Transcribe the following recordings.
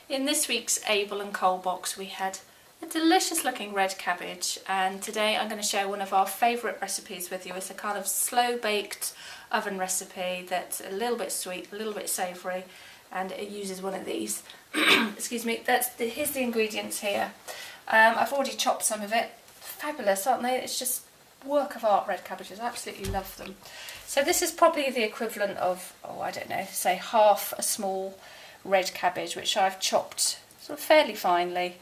In this week's Able and Cole box we had a delicious looking red cabbage, and today I'm going to share one of our favourite recipes with you. It's a kind of slow baked oven recipe that's a little bit sweet, a little bit savoury, and it uses one of these. Excuse me, here's the ingredients here. I've already chopped some of it. Fabulous, aren't they? It's just work of art, red cabbages. I absolutely love them. So this is probably the equivalent of, oh I don't know, say half a small red cabbage, which I've chopped sort of fairly finely.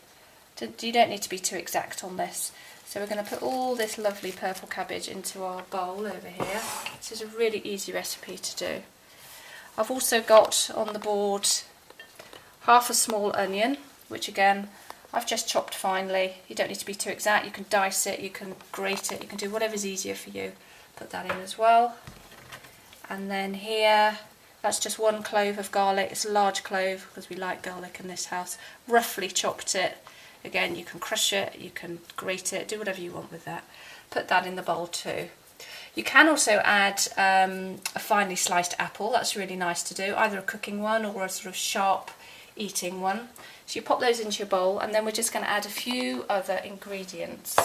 You don't need to be too exact on this. So we're going to put all this lovely purple cabbage into our bowl over here. This is a really easy recipe to do. I've also got on the board half a small onion, which again I've just chopped finely. You don't need to be too exact. You can dice it, you can grate it, you can do whatever's easier for you. Put that in as well. And then here, that's just one clove of garlic. It's a large clove because we like garlic in this house. Roughly chopped it. Again, you can crush it, you can grate it, do whatever you want with that. Put that in the bowl too. You can also add a finely sliced apple. That's really nice to do, either a cooking one or a sort of sharp eating one. So you pop those into your bowl, and then we're just going to add a few other ingredients.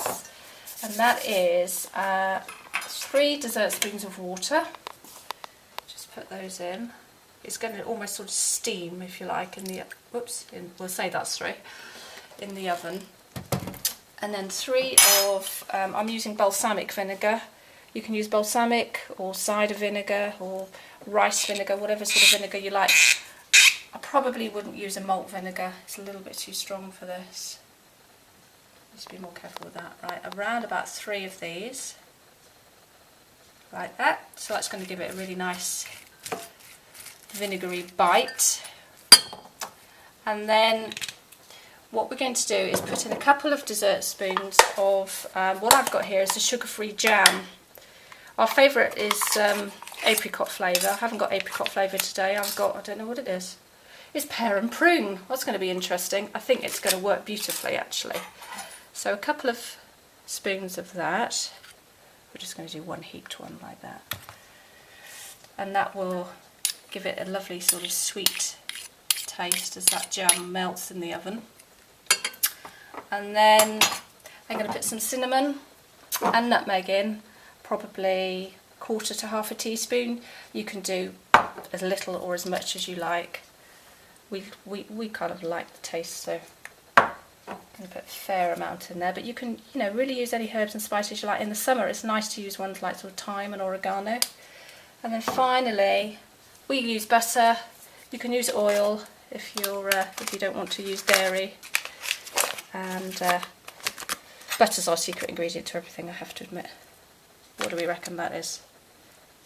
And that is 3 dessert spoons of water. Just put those in. It's going to almost sort of steam, if you like, in the, we'll say that's 3, in the oven. And then 3 of, I'm using balsamic vinegar. You can use balsamic or cider vinegar or rice vinegar, whatever sort of vinegar you like. I probably wouldn't use a malt vinegar, it's a little bit too strong for this. Just be more careful with that. Right, around about 3 of these, like that. So that's going to give it a really nice vinegary bite. And then what we're going to do is put in a couple of dessert spoons of what I've got here is the sugar-free jam. Our favourite is apricot flavour. I haven't got apricot flavour today. I've got, I don't know what it is. It's pear and prune. That's going to be interesting. I think it's going to work beautifully actually. So a couple of spoons of that. We're just going to do one heaped one like that. And that will give it a lovely sort of sweet taste as that jam melts in the oven. And then I'm going to put some cinnamon and nutmeg in, probably 1/4 to 1/2 teaspoon. You can do as little or as much as you like. We kind of like the taste, so I'm going to put a fair amount in there. But you can, really use any herbs and spices you like. In the summer, it's nice to use ones like sort of thyme and oregano. And then finally, we use butter. You can use oil if you don't want to use dairy. And butter's our secret ingredient to everything, I have to admit. What do we reckon that is?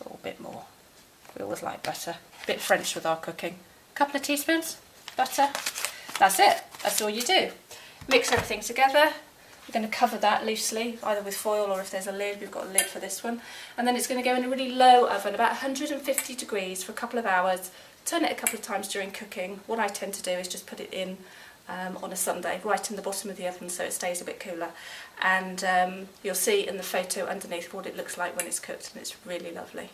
A little bit more. We always like butter. A bit French with our cooking. A couple of teaspoons butter. That's it. That's all you do. Mix everything together. We're going to cover that loosely, either with foil or if there's a lid. We've got a lid for this one. And then it's going to go in a really low oven, about 150 degrees for a couple of hours. Turn it a couple of times during cooking. What I tend to do is just put it in on a Sunday, right in the bottom of the oven so it stays a bit cooler. And you'll see in the photo underneath what it looks like when it's cooked, and it's really lovely.